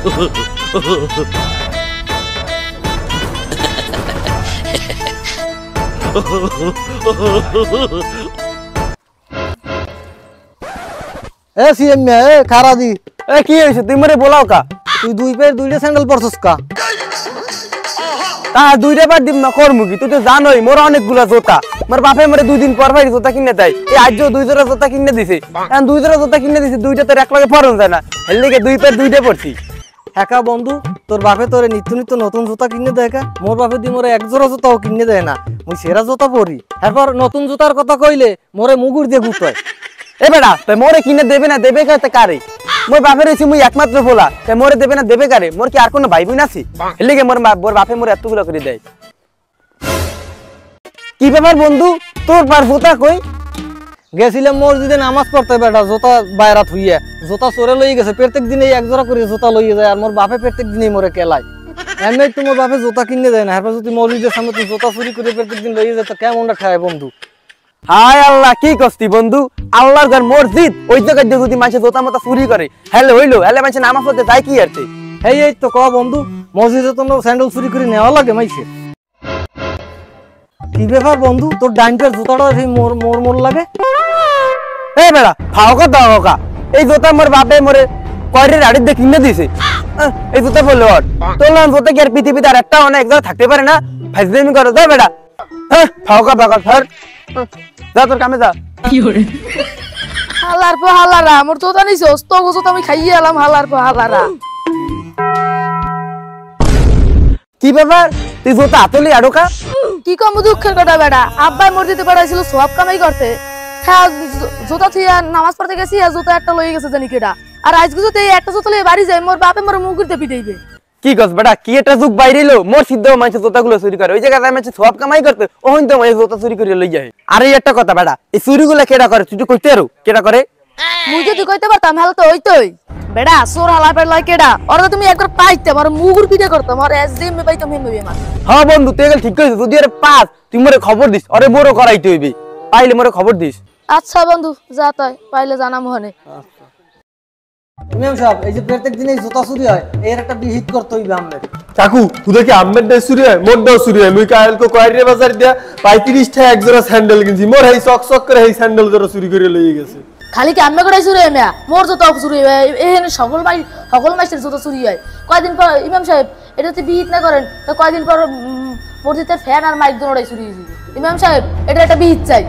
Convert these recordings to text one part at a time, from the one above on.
এ CM এ খারা দি এ কি হইছে তুই মরে বলাও কা তুই দুই পের দুইটা স্যান্ডেল পরছস কা তা দুইটা বার দিম না করমু কি তুই তো জানোই মোর অনেকগুলা জোতা মোর বাপে মরে দুই দিন পর ভাই জোতা কিনে দেয় এই আজ দুই জোড়া জোতা কিনে দিছে এখন দুই জোড়া জোতা কিনে দিছে দুইটা তোর এক লগে পরন যায় না হেল লিগে দুই পের দুইটা পরছি একা বন্ধু তোর বাপে তোরে নিত্য নিত্য নতুন জুতা কিনে দেয় কা মোর বাপে দি মোরে এক জোড়া জুতাও কিনে দেয় না মুই সেরা জুতা পরি এরপর নতুন জুতার কথা কইলে মোরে মুগুর দিয়ে গুতয় এ বেটা তুই মোরে কিনে দেবে না দেবে কাতে কারে মোর বাপের হইছি মুই একমাত্র বলা তাই মোরে দেবে না দেবে কারে মোর কি আর কোনো ভাই বোন আছে এর লাগি মোর বাপে মোরে এতগুলো করে দেয় কি ব্যাপার বন্ধু তোর পার জুতা কই গেছিলাম মসজিদে নামাজ পড়তে বেটা জুতা বাইরা থুইয়া জুতা চোরে লই গেছে প্রত্যেক দিন এক জোড়া করে জুতা লইয়ে যায় আর মোর বাপে প্রত্যেক দিনই মোরে কেলায় এমনি তোমার বাপে জুতা কিনে দেয় না এরপর যদি মসজিদের সামনে তুই জুতা চুরি করে প্রত্যেক দিন লইয়ে যায় তো কেমনটা খায় বন্ধু হায় আল্লাহ কি কস্তি বন্ধু আল্লাহর ঘর মসজিদ ওই জায়গায় যদি মানুষ জোতা মতো চুরি করে হেলে হইলো হেলে মানুষ নামাজ পড়তে যায় কি আরতে এই তো ক বন্ধু মসজিদে তো স্যান্ডেল চুরি করে নেওয়া লাগে মাইছে কি ব্যাপার বন্ধু তোর ডাইনটার জুতাটা সেই মোর মোর মোর লাগে এই বেড়া ফাওকা দাওকা এই জুতা মোর বাপে মোরে কয়রে গাড়ি দিয়ে কিনে দিয়েছে এই জুতা বললো আর তোর নাম জুতা কি আর পৃথিবীতে আর একটা অনেক একদম থাকতে পারে না ফাইজলামি করো যা বেড়া হ্যাঁ ফাওকা বাকা ধর যা তোর কামে যা কি করে হালার পর হালারা মোর তো জানিছস তো গোছো তো আমি খাইয়ে এলাম হালার পর হালারা কি ব্যাপার তুই জুতা হাতলি আড়োকা কি কম দুঃখের কথা বেটা আব্বা মসজিদে পাঠাইছিল সব কামাই করতে জুতা থিয়া নামাজ পড়তে গেছি আর জুতা একটা লই গেছে জানি কেডা আর আজকে যদি একটা জুতা লই বাড়ি যাই মোর বাপে মোর মুখ করতে পিটাইবে কি কস বেটা কি একটা যুগ বাইরেলো মোর সিদ্ধ মানুষ জুতাগুলো চুরি করে ওই জায়গায় মানুষ সব কামাই করতে ওহন তো এই জুতা চুরি করে লই যায় আর এই একটা কথা বেটা এই চুরিগুলো কেডা করে তুই তো কইতে আরো কেডা করে মুই যদি কইতে পারতাম হলে তো হইতোই বেটা সোর হালা পেট লয় কেডা আর তুমি একবার পাইতে আমার মুগুর পিটা করতাম আর এসডিএম মে পাইতাম হেম হবে আমার হ্যাঁ বন্ধু তুই গেল ঠিক কইছিস যদি আরে পাস তুই মোরে খবর দিস আরে মোরও করাইতে হইবে পাইলে মোরে খবর দিস আচ্ছা বন্ধু যা তাই পাইলে জানাম হনে ইমাম সাহেব এই যে প্রত্যেক দিন এই জুতা চুরি হয় এর একটা বিহিত করতে হইবে আমাদের কাকু তুই কি আম্মের দে চুরি হয় মোর দাও চুরি হয় মুই কাল কো কয়রে বাজার দিয়া 35 টাকা এক জোড়া স্যান্ডেল কিনছি মোর এই চক চক করে এই স্যান্ডেল জোড়া চুরি করে লইয়ে গেছে খালি কি আম্মে করে চুরি হয় না মোর জুতা চুরি হয় এখানে সকল মাইসের জুতা চুরি হয় কয়দিন পর ইমাম সাহেব এটা তো বিহিত না করেন তো কয়দিন পর মসজিদের ফ্যান আর মাইক দুটোই চুরি হইছে ইমাম সাহেব এটা একটা বিহিত চাই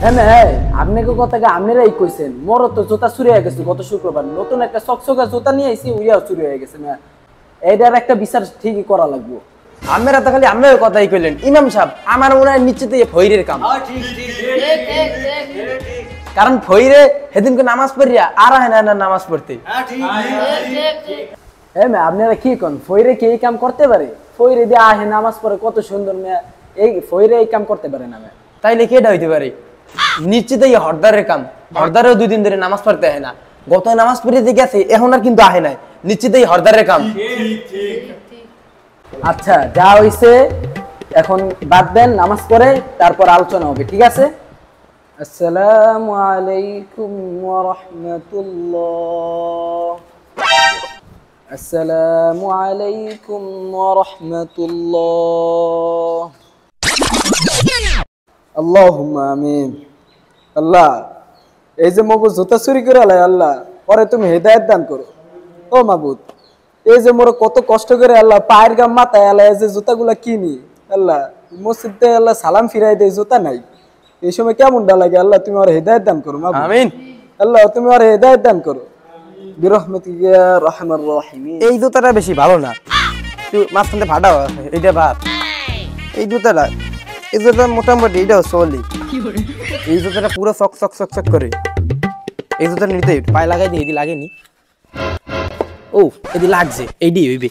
হ্যাঁ হ্যাঁ আপনাকে কথাকে আপনারাই কইছেন মোর তো জুতা চুরি হয়ে গেছে গত শুক্রবার নতুন একটা চকচকা জুতা নিয়ে আইছি উইয়াও চুরি হয়ে গেছে না এইটার একটা বিচার ঠিকই করা লাগবে আমরা তো খালি আমরাও কথাই কইলেন ইমাম সাহেব আমার মনে হয় নিশ্চিত এই ফইরের কাম ঠিক কারণ ফইরে সেদিনকে নামাজ পড়িয়া আর হয় না নামাজ পড়তে হ্যাঁ মে আপনারা কি কোন ফইরে কি এই কাম করতে পারে ফইরে দিয়ে আহে নামাজ পড়ে কত সুন্দর মে এই ফইরে এই কাম করতে পারে না মে তাইলে কেডা হইতে পারে নিশ্চিত এই হরদারের কাম হরদারও 2 দিন ধরে নামাজ পড়তে হয় না গত নামাজ পড়িতে গেছে এখন আর কিন্তু আহে নাই নিশ্চিত এই হরদারের কাম আচ্ছা যা হইছে এখন বাদ দেন নামাজ পড়ে তারপর আলোচনা হবে ঠিক আছে আসসালামু আলাইকুম ওয়া রাহমাতুল্লাহ আসসালামু আলাইকুম ওয়া রাহমাতুল্লাহ আল্লাহুম্মা আমিন আল্লাহ এই যে মগজ জুতা চুরি করে আলাই আল্লাহ পরে তুমি হেদায়েত দান করো ও মাবুদ এই যে মোর কত কষ্ট করে আল্লাহ পায়ের গাম মাথায় আল্লাহ এই যে জুতাগুলা কিনি আল্লাহ মসজিদে আল্লাহ সালাম ফিরাই দেয় জুতা নাই এই সময় কেমনটা লাগে আল্লাহ তুমি আর হেদায়েত দান করো মাবুদ আমিন আল্লাহ তুমি আর হেদায়েত দান করো বিরহমাতিকা ইয়া রাহমার রাহিমিন এই জুতাটা বেশি ভালো না তুই মাঝখানে ফাটা এইটা বাদ এই জুতাটা মোটামুটি এটাও চলি এই জুতাটা পুরো চক চক চক চক করে এই জুতাটা নিতে পায়ে লাগাই দিই এদি লাগেনি ও এদি লাগছে এইডি হইবে